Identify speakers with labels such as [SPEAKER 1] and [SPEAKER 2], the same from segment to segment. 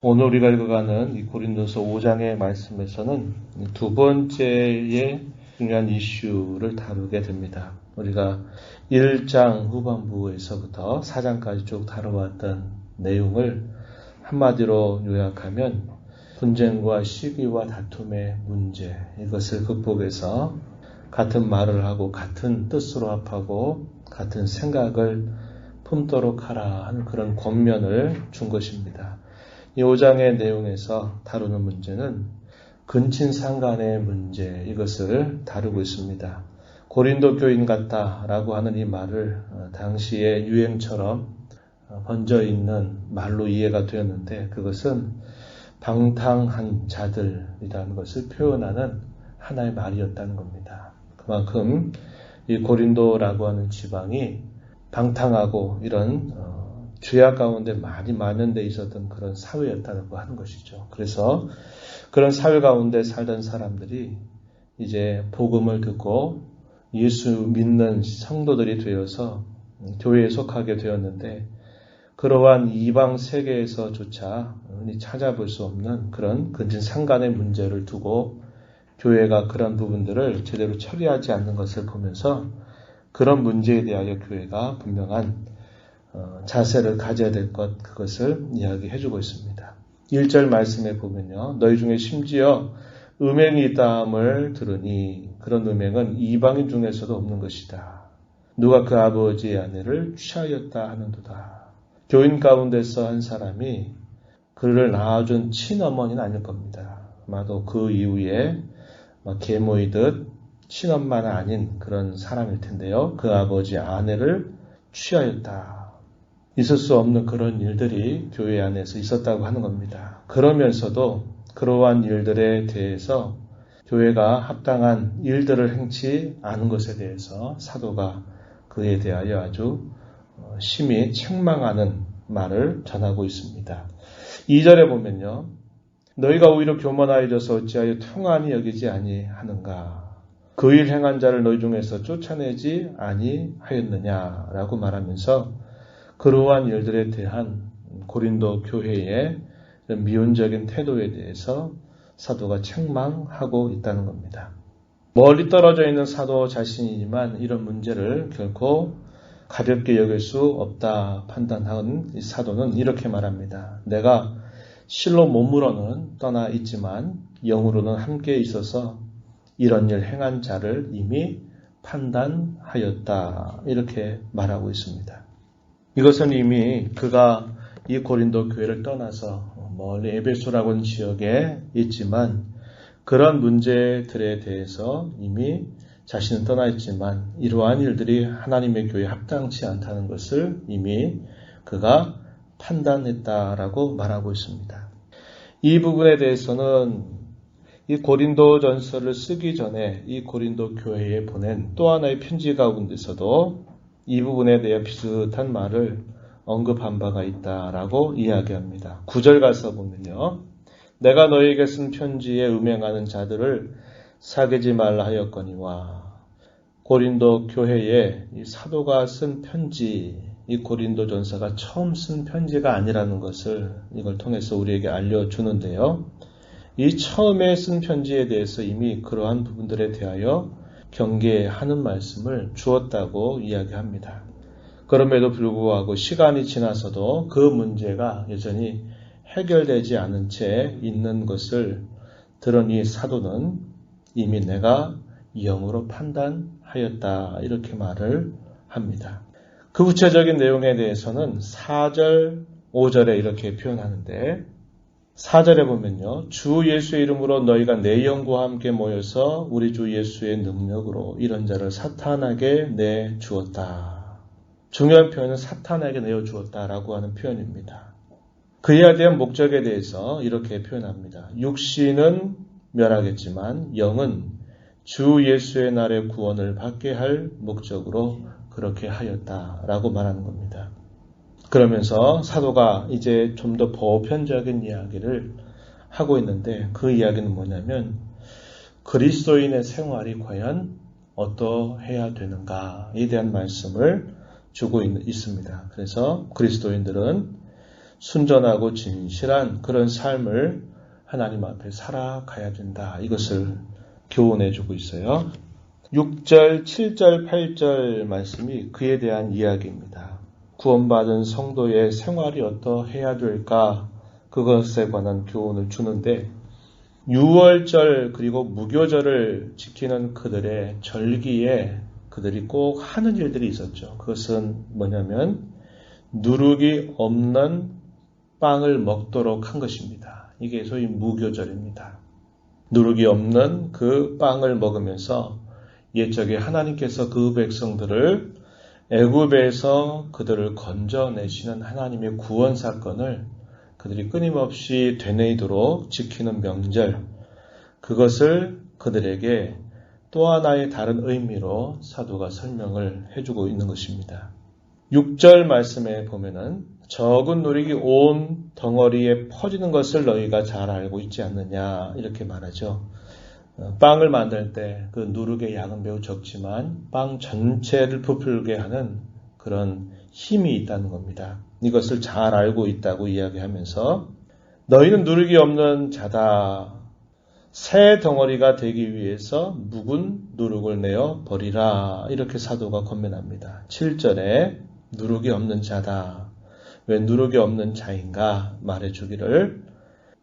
[SPEAKER 1] 오늘 우리가 읽어가는 이 고린도서 5장의 말씀에서는 두 번째의 중요한 이슈를 다루게 됩니다. 우리가 1장 후반부에서부터 4장까지 쭉 다뤄왔던 내용을 한마디로 요약하면 분쟁과 시기와 다툼의 문제, 이것을 극복해서 같은 말을 하고 같은 뜻으로 합하고 같은 생각을 품도록 하라 하는 그런 권면을 준 것입니다. 이 5장의 내용에서 다루는 문제는 근친상간의 문제, 이것을 다루고 있습니다. 고린도 교인 같다라고 하는 이 말을 당시의 유행처럼 번져 있는 말로 이해가 되었는데, 그것은 방탕한 자들이라는 것을 표현하는 하나의 말이었다는 겁니다. 그만큼 이 고린도라고 하는 지방이 방탕하고 이런 죄악 가운데 많이 많은 데 있었던 그런 사회였다고 하는 것이죠. 그래서 그런 사회 가운데 살던 사람들이 이제 복음을 듣고 예수 믿는 성도들이 되어서 교회에 속하게 되었는데, 그러한 이방 세계에서조차 흔히 찾아볼 수 없는 그런 근친상간의 문제를 두고 교회가 그런 부분들을 제대로 처리하지 않는 것을 보면서 그런 문제에 대하여 교회가 분명한 자세를 가져야 될 것, 그것을 이야기해주고 있습니다. 1절 말씀에 보면요, 너희 중에 심지어 음행이 있다함을 들으니 그런 음행은 이방인 중에서도 없는 것이다. 누가 그 아버지의 아내를 취하였다 하는도다. 교인 가운데서 한 사람이 그를 낳아준 친어머니는 아닐 겁니다. 아마도 그 이후에 계모이듯 친엄마는 아닌 그런 사람일 텐데요, 그 아버지의 아내를 취하였다. 있을 수 없는 그런 일들이 교회 안에서 있었다고 하는 겁니다. 그러면서도 그러한 일들에 대해서 교회가 합당한 일들을 행치 않은 것에 대해서 사도가 그에 대하여 아주 심히 책망하는 말을 전하고 있습니다. 2절에 보면요, 너희가 오히려 교만하여져서 어찌하여 통한히 여기지 아니하는가? 그 일 행한 자를 너희 중에서 쫓아내지 아니하였느냐라고 말하면서 그러한 일들에 대한 고린도 교회의 미온적인 태도에 대해서 사도가 책망하고 있다는 겁니다. 멀리 떨어져 있는 사도 자신이지만 이런 문제를 결코 가볍게 여길 수 없다 판단한 이 사도는 이렇게 말합니다. 내가 실로 몸으로는 떠나 있지만 영으로는 함께 있어서 이런 일 행한 자를 이미 판단하였다, 이렇게 말하고 있습니다. 이것은 이미 그가 이 고린도 교회를 떠나서 멀리 에베소라고 하는 지역에 있지만 그런 문제들에 대해서 이미 자신은 떠나 있지만 이러한 일들이 하나님의 교회에 합당치 않다는 것을 이미 그가 판단했다라고 말하고 있습니다. 이 부분에 대해서는 이 고린도 전서를 쓰기 전에 이 고린도 교회에 보낸 또 하나의 편지 가운데서도 이 부분에 대해 비슷한 말을 언급한 바가 있다라고 이야기합니다. 9절 가서 보면요, 내가 너희에게 쓴 편지에 음행하는 자들을 사귀지 말라 하였거니와. 고린도 교회에 이 사도가 쓴 편지, 이 고린도 전서가 처음 쓴 편지가 아니라는 것을 이걸 통해서 우리에게 알려주는데요, 이 처음에 쓴 편지에 대해서 이미 그러한 부분들에 대하여 경계하는 말씀을 주었다고 이야기합니다. 그럼에도 불구하고 시간이 지나서도 그 문제가 여전히 해결되지 않은 채 있는 것을 들은 이 사도는 이미 내가 영으로 판단하였다, 이렇게 말을 합니다. 그 구체적인 내용에 대해서는 4절, 5절에 이렇게 표현하는데, 4절에 보면요, 주 예수의 이름으로 너희가 내 영과 함께 모여서 우리 주 예수의 능력으로 이런 자를 사탄에게 내주었다. 중요한 표현은 사탄에게 내어주었다라고 하는 표현입니다. 그에 대한 목적에 대해서 이렇게 표현합니다. 육신은 멸하겠지만 영은 주 예수의 날의 구원을 받게 할 목적으로 그렇게 하였다라고 말하는 겁니다. 그러면서 사도가 이제 좀 더 보편적인 이야기를 하고 있는데, 그 이야기는 뭐냐면 그리스도인의 생활이 과연 어떠해야 되는가에 대한 말씀을 주고 있습니다. 그래서 그리스도인들은 순전하고 진실한 그런 삶을 하나님 앞에 살아가야 된다. 이것을 교훈해주고 있어요. 6절, 7절, 8절 말씀이 그에 대한 이야기입니다. 구원받은 성도의 생활이 어떠해야 될까? 그것에 관한 교훈을 주는데 유월절 그리고 무교절을 지키는 그들의 절기에 그들이 꼭 하는 일들이 있었죠. 그것은 뭐냐면 누룩이 없는 빵을 먹도록 한 것입니다. 이게 소위 무교절입니다. 누룩이 없는 그 빵을 먹으면서 옛적에 하나님께서 그 백성들을 애굽에서 그들을 건져내시는 하나님의 구원 사건을 그들이 끊임없이 되뇌이도록 지키는 명절, 그것을 그들에게 또 하나의 다른 의미로 사도가 설명을 해주고 있는 것입니다. 6절 말씀에 보면은 적은 누룩이 온 덩어리에 퍼지는 것을 너희가 잘 알고 있지 않느냐 이렇게 말하죠. 빵을 만들 때 그 누룩의 양은 매우 적지만 빵 전체를 부풀게 하는 그런 힘이 있다는 겁니다. 이것을 잘 알고 있다고 이야기하면서 너희는 누룩이 없는 자다. 새 덩어리가 되기 위해서 묵은 누룩을 내어 버리라. 이렇게 사도가 권면합니다. 7절에 누룩이 없는 자다. 왜 누룩이 없는 자인가 말해주기를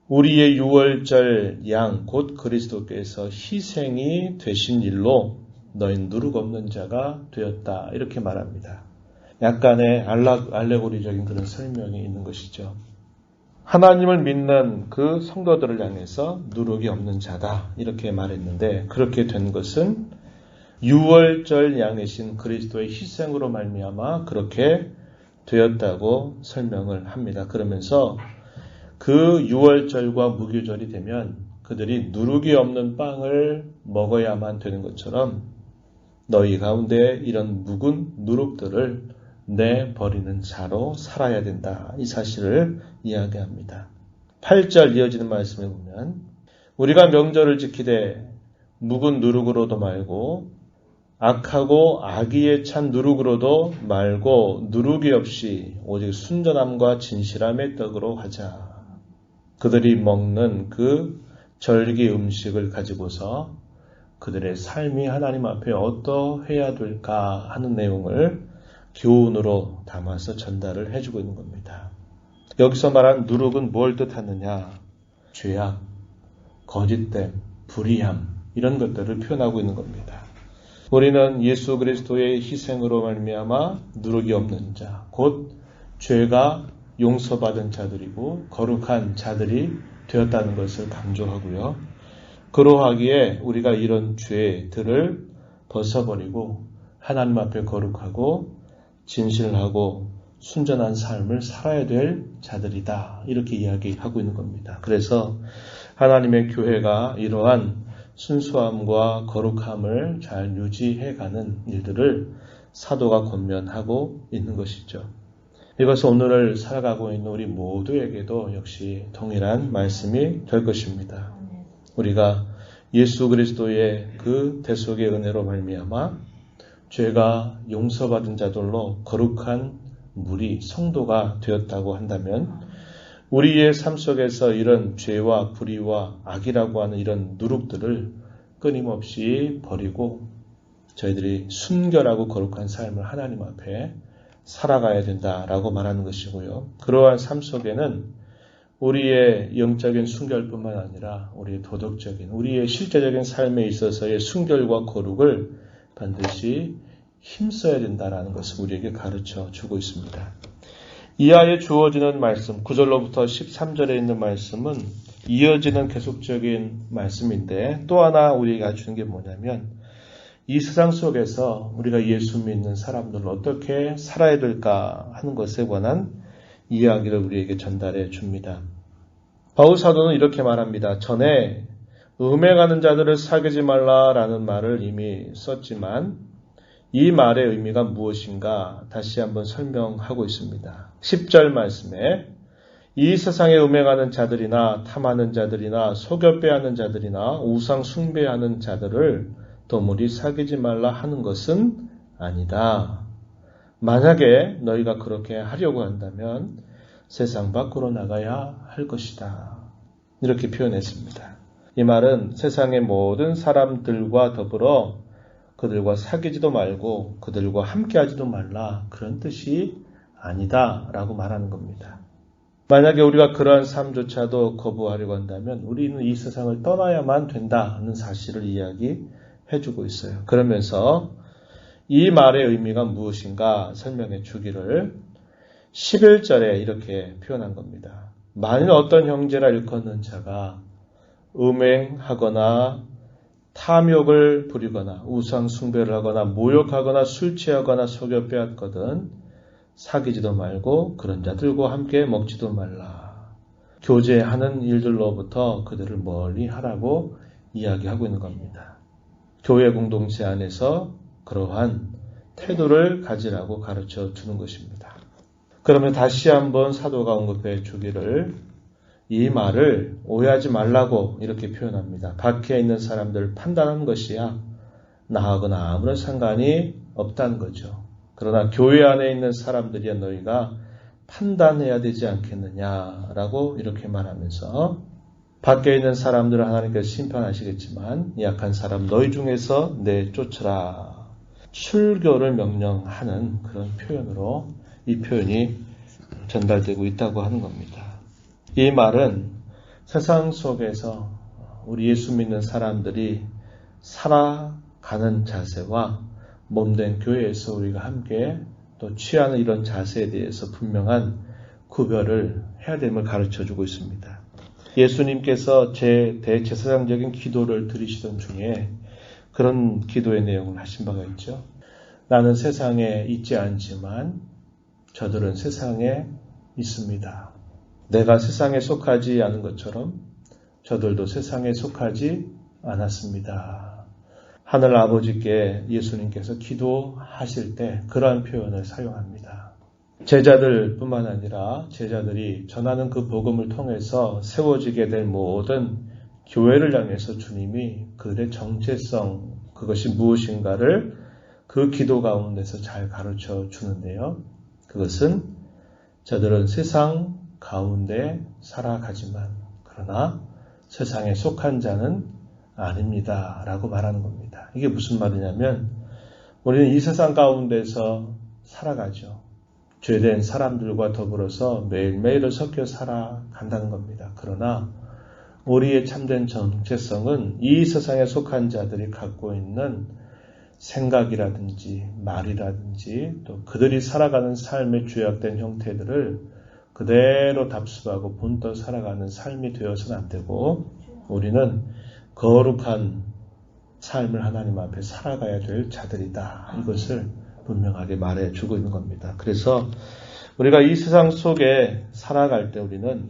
[SPEAKER 1] 우리의 유월절 양 곧 그리스도께서 희생이 되신 일로 너희는 누룩 없는 자가 되었다. 이렇게 말합니다. 약간의 알레고리적인 그런 설명이 있는 것이죠. 하나님을 믿는 그 성도들을 향해서 누룩이 없는 자다. 이렇게 말했는데 그렇게 된 것은 유월절 양이신 그리스도의 희생으로 말미암아 그렇게 되었다고 설명을 합니다. 그러면서 그 유월절과 무교절이 되면 그들이 누룩이 없는 빵을 먹어야만 되는 것처럼 너희 가운데 이런 묵은 누룩들을 내버리는 자로 살아야 된다. 이 사실을 이야기합니다. 8절 이어지는 말씀에 보면 우리가 명절을 지키되 묵은 누룩으로도 말고 악하고 악의에 찬 누룩으로도 말고 누룩이 없이 오직 순전함과 진실함의 떡으로 하자. 그들이 먹는 그 절기 음식을 가지고서 그들의 삶이 하나님 앞에 어떠해야 될까 하는 내용을 교훈으로 담아서 전달을 해주고 있는 겁니다. 여기서 말한 누룩은 뭘 뜻하느냐? 죄악, 거짓됨, 불의함 이런 것들을 표현하고 있는 겁니다. 우리는 예수 그리스도의 희생으로 말미암아 누룩이 없는 자, 곧 죄가 용서받은 자들이고 거룩한 자들이 되었다는 것을 강조하고요. 그러하기에 우리가 이런 죄들을 벗어버리고 하나님 앞에 거룩하고 진실하고 순전한 삶을 살아야 될 자들이다. 이렇게 이야기하고 있는 겁니다. 그래서 하나님의 교회가 이러한 순수함과 거룩함을 잘 유지해가는 일들을 사도가 권면하고 있는 것이죠. 이것은 오늘을 살아가고 있는 우리 모두에게도 역시 동일한 말씀이 될 것입니다. 우리가 예수 그리스도의 그 대속의 은혜로 말미암아 죄가 용서받은 자들로 거룩한 무리, 성도가 되었다고 한다면 우리의 삶 속에서 이런 죄와 불의와 악이라고 하는 이런 누룩들을 끊임없이 버리고 저희들이 순결하고 거룩한 삶을 하나님 앞에 살아가야 된다라고 말하는 것이고요. 그러한 삶 속에는 우리의 영적인 순결뿐만 아니라 우리의 도덕적인, 우리의 실제적인 삶에 있어서의 순결과 거룩을 반드시 힘써야 된다라는 것을 우리에게 가르쳐 주고 있습니다. 이하에 주어지는 말씀, 9절로부터 13절에 있는 말씀은 이어지는 계속적인 말씀인데 또 하나 우리에게 가르치는 게 뭐냐면 이 세상 속에서 우리가 예수 믿는 사람들은 어떻게 살아야 될까 하는 것에 관한 이야기를 우리에게 전달해 줍니다. 바울 사도는 이렇게 말합니다. 전에 음행하는 자들을 사귀지 말라라는 말을 이미 썼지만 이 말의 의미가 무엇인가 다시 한번 설명하고 있습니다. 10절 말씀에 이 세상에 음행하는 자들이나 탐하는 자들이나 속여 빼앗는 자들이나 우상 숭배하는 자들을 도무리 사귀지 말라 하는 것은 아니다. 만약에 너희가 그렇게 하려고 한다면 세상 밖으로 나가야 할 것이다. 이렇게 표현했습니다. 이 말은 세상의 모든 사람들과 더불어 그들과 사귀지도 말고 그들과 함께하지도 말라, 그런 뜻이 아니다 라고 말하는 겁니다. 만약에 우리가 그러한 삶조차도 거부하려고 한다면 우리는 이 세상을 떠나야만 된다는 사실을 이야기해주고 있어요. 그러면서 이 말의 의미가 무엇인가 설명해 주기를 11절에 이렇게 표현한 겁니다. 만일 어떤 형제라 일컫는 자가 음행하거나 탐욕을 부리거나 우상 숭배를 하거나 모욕하거나 술 취하거나 속여 빼앗거든 사귀지도 말고 그런 자들과 함께 먹지도 말라. 교제하는 일들로부터 그들을 멀리 하라고 이야기하고 있는 겁니다. 교회 공동체 안에서 그러한 태도를 가지라고 가르쳐 주는 것입니다. 그러면 다시 한번 사도가 언급해 주기를 이 말을 오해하지 말라고 이렇게 표현합니다. 밖에 있는 사람들을 판단하는 것이야 나하고나 아무런 상관이 없다는 거죠. 그러나 교회 안에 있는 사람들이야 너희가 판단해야 되지 않겠느냐라고 이렇게 말하면서 밖에 있는 사람들을 하나님께서 심판하시겠지만 약한 사람 너희 중에서 내쫓으라. 출교를 명령하는 그런 표현으로 이 표현이 전달되고 있다고 하는 겁니다. 이 말은 세상 속에서 우리 예수 믿는 사람들이 살아가는 자세와 몸된 교회에서 우리가 함께 또 취하는 이런 자세에 대해서 분명한 구별을 해야 됨을 가르쳐주고 있습니다. 예수님께서 대제사장적인 기도를 드리시던 중에 그런 기도의 내용을 하신 바가 있죠. 나는 세상에 있지 않지만 저들은 세상에 있습니다. 내가 세상에 속하지 않은 것처럼 저들도 세상에 속하지 않았습니다. 하늘 아버지께 예수님께서 기도하실 때 그러한 표현을 사용합니다. 제자들뿐만 아니라 제자들이 전하는 그 복음을 통해서 세워지게 될 모든 교회를 향해서 주님이 그들의 정체성, 그것이 무엇인가를 그 기도 가운데서 잘 가르쳐 주는데요. 그것은 저들은 세상 가운데 살아가지만 그러나 세상에 속한 자는 아닙니다 라고 말하는 겁니다. 이게 무슨 말이냐면 우리는 이 세상 가운데서 살아가죠. 죄된 사람들과 더불어서 매일매일을 섞여 살아간다는 겁니다. 그러나 우리의 참된 정체성은 이 세상에 속한 자들이 갖고 있는 생각이라든지 말이라든지 또 그들이 살아가는 삶의 죄악된 형태들을 그대로 답습하고 본떠 살아가는 삶이 되어서는 안 되고 우리는 거룩한 삶을 하나님 앞에 살아가야 될 자들이다. 이것을 분명하게 말해주고 있는 겁니다. 그래서 우리가 이 세상 속에 살아갈 때 우리는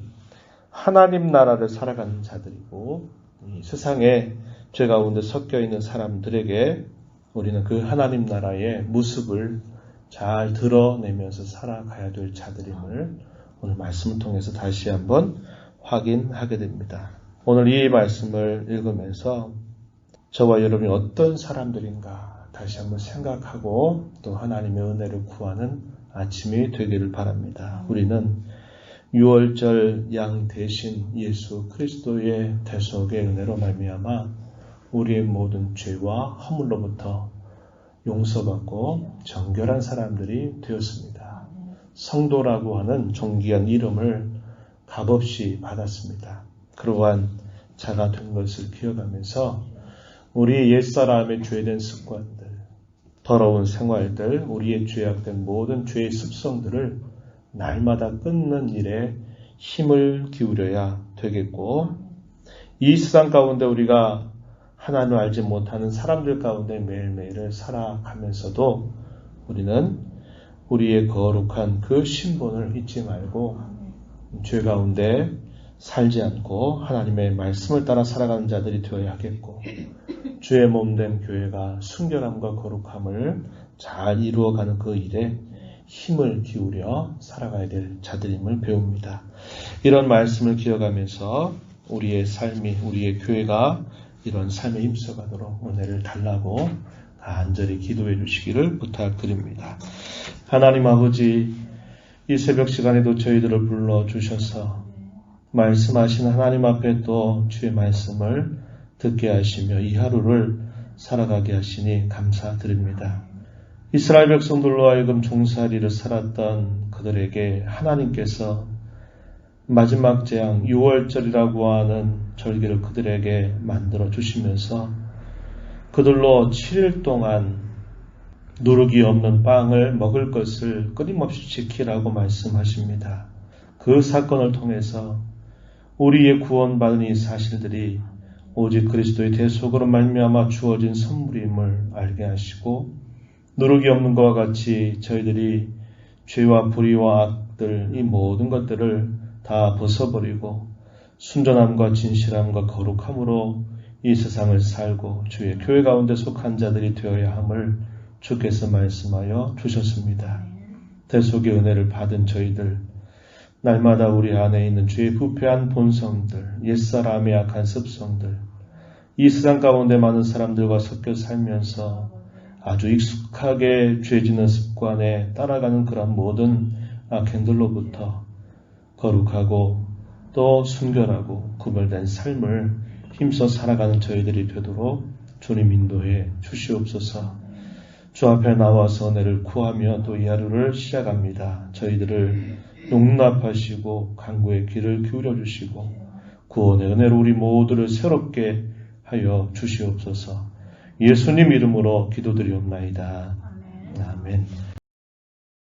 [SPEAKER 1] 하나님 나라를 살아가는 자들이고 이 세상에 죄 가운데 섞여 있는 사람들에게 우리는 그 하나님 나라의 모습을 잘 드러내면서 살아가야 될 자들임을 오늘 말씀을 통해서 다시 한번 확인하게 됩니다. 오늘 이 말씀을 읽으면서 저와 여러분이 어떤 사람들인가 다시 한번 생각하고 또 하나님의 은혜를 구하는 아침이 되기를 바랍니다. 우리는 6월절 양 대신 예수 그리스도의 대속의 은혜로 말미암아 우리의 모든 죄와 허물로부터 용서받고 정결한 사람들이 되었습니다. 성도라고 하는 존귀한 이름을 값없이 받았습니다. 그러한 자가 된 것을 기억하면서 우리 옛사람의 죄된 습관들, 더러운 생활들, 우리의 죄악된 모든 죄의 습성들을 날마다 끊는 일에 힘을 기울여야 되겠고 이 세상 가운데 우리가 하나님을 알지 못하는 사람들 가운데 매일매일을 살아가면서도 우리는 우리의 거룩한 그 신분을 잊지 말고 죄 가운데 살지 않고 하나님의 말씀을 따라 살아가는 자들이 되어야 하겠고 주의 몸된 교회가 순결함과 거룩함을 잘 이루어가는 그 일에 힘을 기울여 살아가야 될 자들임을 배웁니다. 이런 말씀을 기억하면서 우리의 삶이 우리의 교회가 이런 삶에 힘써가도록 은혜를 달라고 간절히 기도해 주시기를 부탁드립니다. 하나님 아버지 이 새벽 시간에도 저희들을 불러주셔서 말씀하신 하나님 앞에 또 주의 말씀을 듣게 하시며 이 하루를 살아가게 하시니 감사드립니다. 이스라엘 백성들로 하여금 종살이를 살았던 그들에게 하나님께서 마지막 재앙 6월절이라고 하는 절기를 그들에게 만들어 주시면서 그들로 7일 동안 누룩이 없는 빵을 먹을 것을 끊임없이 지키라고 말씀하십니다. 그 사건을 통해서 우리의 구원받은 이 사실들이 오직 그리스도의 대속으로 말미암아 주어진 선물임을 알게 하시고 누룩이 없는 것과 같이 저희들이 죄와 불의와 악들 이 모든 것들을 다 벗어버리고 순전함과 진실함과 거룩함으로 이 세상을 살고 주의 교회 가운데 속한 자들이 되어야 함을 주께서 말씀하여 주셨습니다. 대속의 은혜를 받은 저희들 날마다 우리 안에 있는 죄의 부패한 본성들, 옛사람의 악한 습성들, 이 세상 가운데 많은 사람들과 섞여 살면서 아주 익숙하게 죄짓는 습관에 따라가는 그런 모든 악행들로부터 거룩하고 또 순결하고 구별된 삶을 힘써 살아가는 저희들이 되도록 주님 인도해 주시옵소서. 주 앞에 나와서 은혜를 구하며 또 이 하루를 시작합니다. 저희들을 용납하시고 간구의 귀를 기울여 주시고 구원의 은혜로 우리 모두를 새롭게 하여 주시옵소서. 예수님 이름으로 기도드리옵나이다. 아멘.